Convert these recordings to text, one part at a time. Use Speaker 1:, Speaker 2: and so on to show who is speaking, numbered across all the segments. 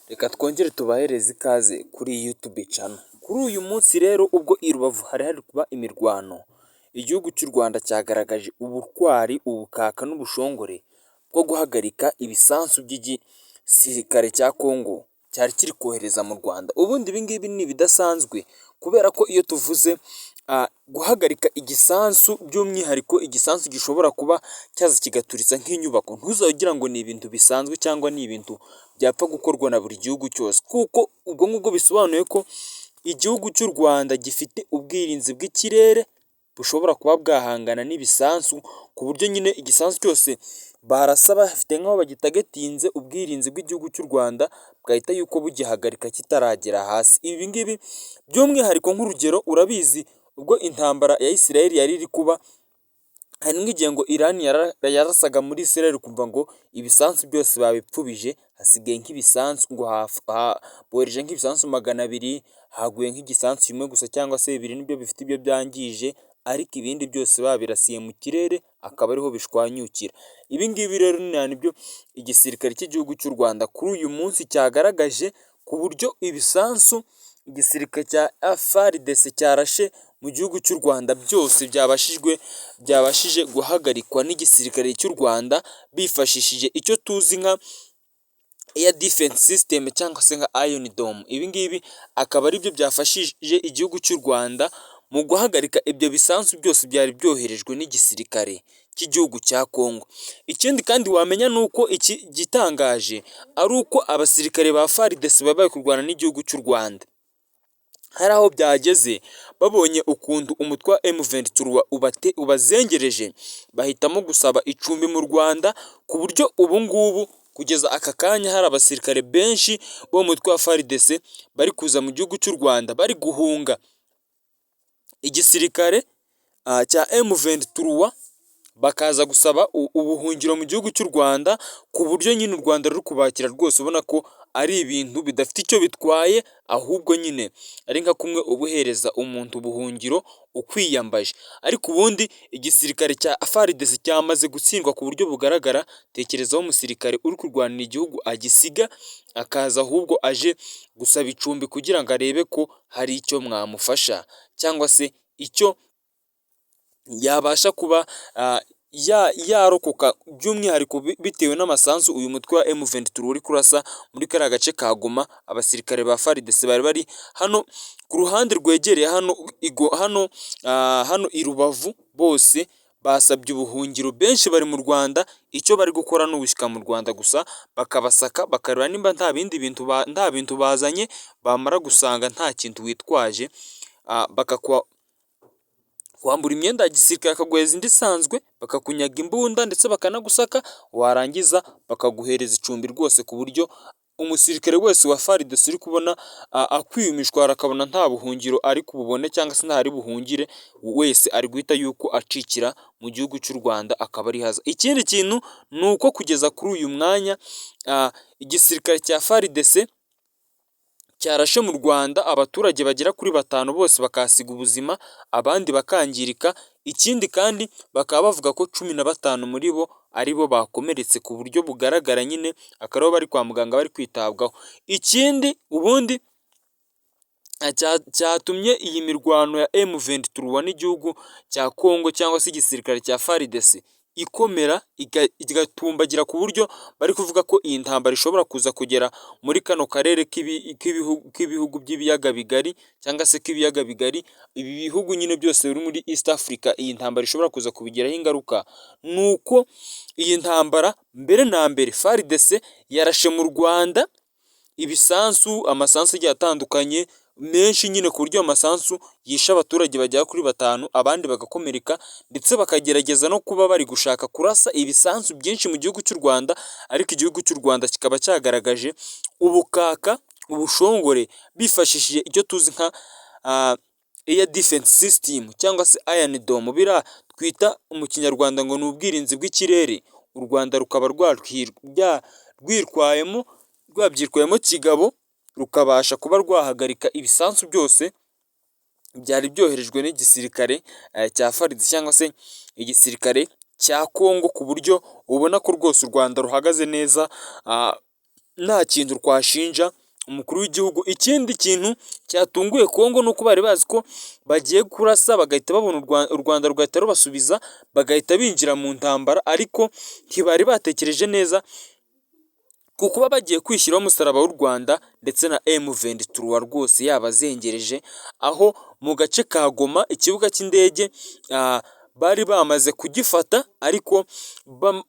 Speaker 1: Reka twongere tubahereze ikaze kuri YouTube channel. Kuri uyu munsi rero ubwo i Rubavu hari kuba imirwano, igihugu cy'u Rwanda cyagaragaje ubutwari, ubukaka n'ubushongore bwo guhagarika ibisasu by'igisirikare cya Congo cyari kiri kohereza mu Rwanda. Ubundi ibi ngibi ni ibidasanzwe kubera ko iyo tuvuze guhagarika igisasu, by'umwihariko igisasu gishobora kuba cyaza kigaturiza nk'inyubako, ntuzagira ngo ni ibintu bisanzwe cyangwa ni ibintu byapfa gukorwa na buri gihugu cyose, kuko ubwo ngubwo bisobanuye ko igihugu cy'u Rwanda gifite ubwirinzi bw'ikirere bushobora kuba bwahangana n'ibisasu, ku buryo nyine igisasu cyose barasa bafite nk'aho bagitagetinze, ubwirinzi bw'igihugu cy'u Rwanda bwahita yuko bugihagarika kitaragera hasi. Ibi ngibi by'umwihariko nk'urugero, urabizi ubwo intambara ya Israel yari iri kuba, hari nk'igihe ngo Iran yarasaga muri Israel ukumva ngo ibisasu byose babipfubije, hasigaye nk'ibisasu ngo bohereje nk'ibisasu 200, haguye nk'igisasu kimwe gusa cyangwa se 2 nibyo bifite ibyo byangije, ariko ibindi byose babirasiye mu kirere akaba ariho bishwanyukira. Ibi ngibi rero nibyo igisirikare cy'igihugu cy'u Rwanda kuri uyu munsi cyagaragaje, ku buryo ibisasu igisirikare cya FARDC cyarashe mu gihugu cy'u Rwanda byose byabashije guhagarikwa n'igisirikare cy'u Rwanda bifashishije icyo tuzi nka air defense system cyangwa se nka Iron Dome. Ibi ngibi akaba ari byo byafashije igihugu cy'u Rwanda mu guhagarika ibyo bisasu byose byari byoherejwe n'igisirikare cy'igihugu cya Congo. Ikindi kandi wamenya ni uko iki gitangaje ari uko abasirikare ba FARDC babaye kurwana n'igihugu cy'u Rwanda, hari aho byageze babonye ukuntu umutwe wa M23 ubazengereje, bahitamo gusaba icumbi mu Rwanda, ku buryo ubu ngubu kugeza aka kanya hari abasirikare benshi bo mu mutwe wa FARDC bari kuza mu gihugu cy'u Rwanda, bari guhunga igisirikare cya M23, bakaza gusaba ubuhungiro mu gihugu cy'u Rwanda, ku buryo nyine u Rwanda ruri kubakira rwose, ubona ko ari ibintu bidafite icyo bitwaye, ahubwo nyine ari nka kumwe ubuhereza umuntu ubuhungiro ukwiyambaje. Ariko ubundi igisirikare cya FARDC cyamaze gutsindwa ku buryo bugaragara. Tekerezaho umusirikare uri kurwanira igihugu agisiga, akaza ahubwo aje gusaba icumbi kugira ngo arebe ko hari icyo mwamufasha cyangwa se icyo yabasha kuba yarokoka, by'umwihariko bitewe n'amasanzu uyu mutwe wa M23 uri kurasa muri kariya gace ka Goma. Abasirikare ba FARDC bari hano ku ruhande rwegereye hano i Rubavu, bose basabye ubuhungiro, benshi bari mu Rwanda. Icyo bari gukora ni ubushyika mu Rwanda gusa, bakabasaka bakareba nimba nta bintu bazanye, bamara gusanga nta kintu witwaje, kwambura imyenda ya gisirikare bakaguhereza indi isanzwe, bakakunyaga imbunda ndetse bakanagusaka, warangiza bakaguhereza icumbi rwose, ku buryo umusirikare wese wa FARDC uri kubona akwiye imishwaro akabona nta buhungiro ari kububone cyangwa se ntari buhungire, wese ari guhita yuko acikira mu gihugu cy'u Rwanda akaba ari haza. Ikindi kintu ni uko kugeza kuri uyu mwanya igisirikare cya FARDC cyarashe mu Rwanda abaturage bagera kuri 5 bose bakasiga ubuzima, abandi bakangirika. Ikindi kandi bakaba bavuga ko 15 muri bo ari bo bakomeretse ku buryo bugaragara, nyine akaba bari kwa muganga bari kwitabwaho. Ikindi ubundi cyatumye iyi mirwano ya M23 n'igihugu cya Congo cyangwa se igisirikare cya FARDC ikomera igatumbagira, ku buryo bari kuvuga ko iyi ntambara ishobora kuza kugera muri kano karere k'ibihugu by'ibiyaga bigari cyangwa se k'ibiyaga bigari. Ibi bihugu nyine byose biri muri East Africa, iyi ntambara ishobora kuza kubigiraho ingaruka. Nuko iyi ntambara mbere na mbere FARDC yarashe mu Rwanda amasansu agiye atandukanye menshi, nyine ku buryo amasansu yishe abaturage bagera kuri 5, abandi bagakomereka, ndetse bakagerageza no kuba bari gushaka kurasa ibisansu byinshi mu gihugu cy'u Rwanda. Ariko igihugu cy'u Rwanda kikaba cyagaragaje ubukaka, ubushongore, bifashishije icyo tuzi nka air defense system cyangwa se Iron Dome, twita mu kinyarwanda ngo ni ubwirinzi bw'ikirere. U Rwanda rukaba rwabyitwayemo kigabo, rukabasha kuba rwahagarika ibisansu byose byari byoherejwe n'igisirikare cya FARDC cyangwa se igisirikare cya Congo, ku buryo ubona ko rwose u Rwanda ruhagaze neza nta kintu twashinja umukuru w'igihugu. Ikindi kintu cyatunguye Kongo ni uko bari bazi ko bagiye kurasa bagahita babona u Rwanda rugahita rubasubiza bagahita binjira mu ntambara, ariko ntibari batekereje neza ku kuba bagiye kwishyiraho umusaraba w'u Rwanda ndetse na M23 rwose yabazengereje, aho mu gace ka Goma ikibuga cy'indege bari bamaze kugifata, ariko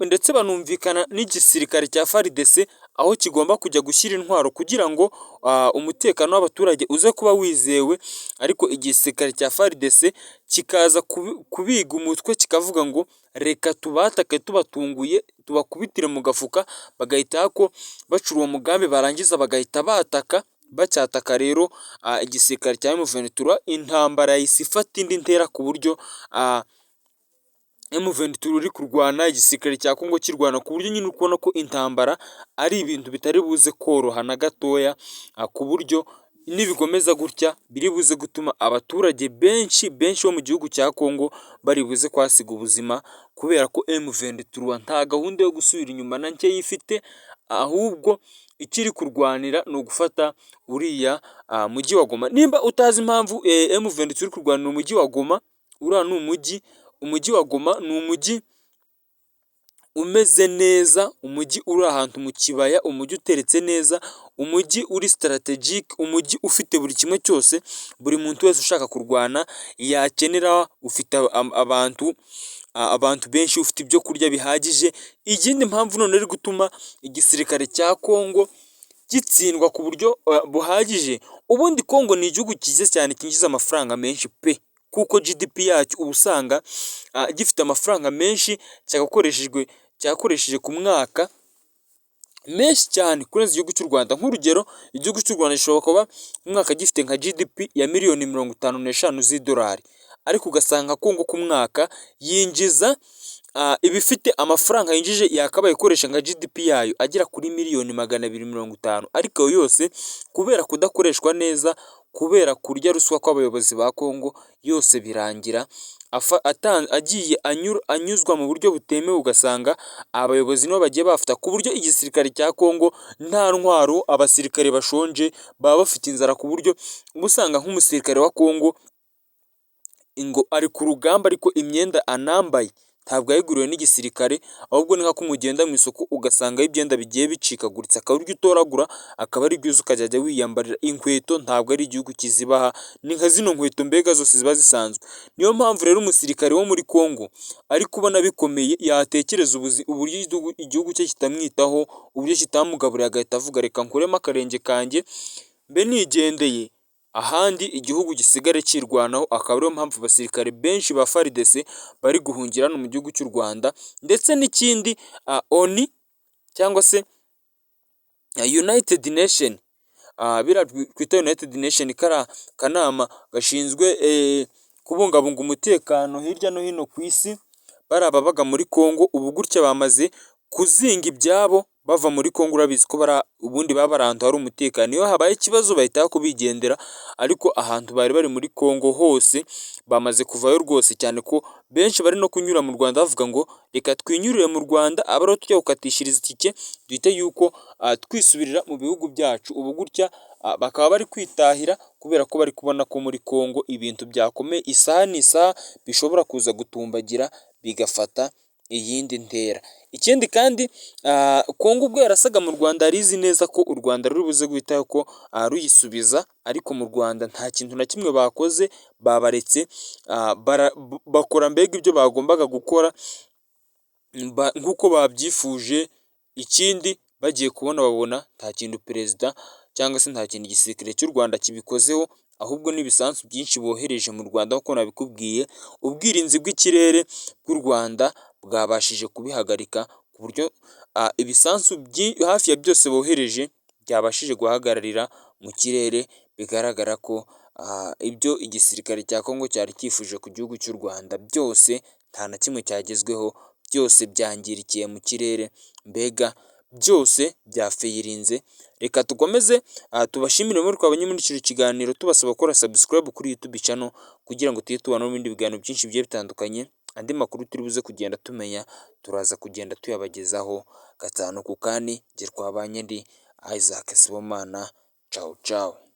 Speaker 1: ndetse banumvikana n'igisirikare cya FARDC aho kigomba kujya gushyira intwaro kugira ngo umutekano w'abaturage uze kuba wizewe, ariko igisirikare cya FARDC kikaza kubiga umutwe kikavuga ngo reka tubatake tubatunguye tubakubitire mu gafuka, bagahita ko bacura uwo mugambi barangiza bagahita bataka. Bacyataka rero igisirikare cya M23 intambara yahise ifata indi ntera ku buryo M23 uri kurwana igisirikare cya Kongo kirwana ku buryo nyine uri kubona ko intambara ari ibintu bitari buze koroha na gatoya, ku buryo nibikomeza gutya biri buze gutuma abaturage benshi bo mu gihugu cya Kongo bari buze kwasiga ubuzima, kubera ko M23 nta gahunda yo gusubira inyuma na nke yifite, ahubwo ikiri kurwanira ni ugufata uriya mujyi wa Goma. Nimba utazi impamvu M23 iri kurwanira umujyi wa Goma, uriya ni umujyi wa Goma ni umujyi umeze neza, umujyi uri ahantu mu kibaya, umujyi uteretse neza, umujyi uri strategique, umujyi ufite buri kimwe cyose buri muntu wese ushaka kurwana yakenera, ufite abantu benshi, ufite ibyo kurya bihagije. Ikindi mpamvu none iri gutuma igisirikare cya Kongo gitsindwa ku buryo buhagije, ubundi Kongo ni igihugu cyiza cyane cyinjiza amafaranga menshi pe, kuko GDP yacyo uba usanga gifite amafaranga menshi cyakoresheje ku mwaka menshi cyane kurenza igihugu cy'u Rwanda. Nk'urugero igihugu cy'u Rwanda gishobora kuba mu mwaka gifite nka GDP ya miliyoni 55 z'idolari, ariko ugasanga Kongo ku mwaka yinjiza ibifite amafaranga yinjije yakabaye ikoresha nka GDP yayo agera kuri miliyoni 250, ariko ayo yose kubera kudakoreshwa neza, kubera kurya ruswa kw'abayobozi ba Kongo, yose birangira agiye anyuzwa mu buryo butemewe, ugasanga abayobozi nibo bagiye bafata, ku buryo igisirikare cya Kongo nta ntwaro, abasirikare bashonje baba bafite inzara, ku buryo uba usanga nk'umusirikare wa Kongo ngo ari ku rugamba ariko imyenda anambaye ntabwo yayiguriwe n'igisirikare, ahubwo ni nka ko mugenda mu isoko ugasanga ibyenda bigiye bicikaguritse, akaba aribyo utoragura, akaba aribyo uza ukajya wiyambarira. Inkweto ntabwo ari igihugu kizibaha, ni nka zino nkweto mbega zose ziba zisanzwe. Niyo mpamvu rero umusirikare wo muri Kongo ari kubona bikomeye yatekereza uburyo igihugu cye kitamwitaho, uburyo kitamugaburira, agahita avuga reka nkuremo akarenge kanjye mbe nigendeye, ahandi igihugu gisigare kirwanaho. Akaba ariyo mpamvu abasirikare benshi ba FARDC bari guhungira hano mu gihugu cy'u Rwanda. Ndetse n'ikindi ONU cyangwa se United Nation, biriya twita United Nation, kari akanama gashinzwe kubungabunga umutekano hirya no hino ku isi, bari ababaga muri Kongo ubu gutya bamaze kuzinga ibyabo bava muri Kongo. Urabizi ko ubundi baba bari ahantu hari umutekano, iyo habaye ikibazo bahita kubigendera, ariko ahantu bari muri Kongo hose bamaze kuvayo rwose, cyane ko benshi bari no kunyura mu Rwanda bavuga ngo reka twinyurire mu Rwanda, aba ariho tujya gukatishiriza itike duhite yuko twisubirira mu bihugu byacu. Ubu gutya bakaba bari kwitahira kubera ko bari kubona ko muri Kongo ibintu byakomeye, isaha n'isaha bishobora kuza gutumbagira bigafata iyindi ntera. Ikindi kandi Kongo ubwo yarasaga mu Rwanda yari izi neza ko u Rwanda ruri buze guhita ko ruyisubiza, ariko mu Rwanda nta kintu na kimwe bakoze, babaretse bakora mbega ibyo bagombaga gukora nk'uko babyifuje. Ikindi bagiye kubona babona nta kintu perezida cyangwa se nta kintu igisirikare cy'u Rwanda kibikozeho, ahubwo n'ibisasu byinshi bohereje mu Rwanda nk'uko nabikubwiye, ubwirinzi bw'ikirere bw'u Rwanda bwabashije kubihagarika, ku buryo ibisasu hafi ya byose bohereje byabashije guhagararira mu kirere. Bigaragara ko ibyo igisirikare cya Kongo cyari cyifuje ku gihugu cy'u Rwanda byose nta na kimwe cyagezweho, byose byangirikiye mu kirere, mbega byose byafiyirinze. Reka tukomeze tubashimire muri twabonye muri kino kiganiro, tubasaba gukora subscribe kuri YouTube channel kugira ngo tujye tubona n'ibindi biganiro byinshi bigiye bitandukanye. Andi makuru turi buze kugenda tumenya turaza kugenda tuyabagezaho gatanu ku kandi. Nge twabanye ndi Isaac Sibomana, cawu cawu.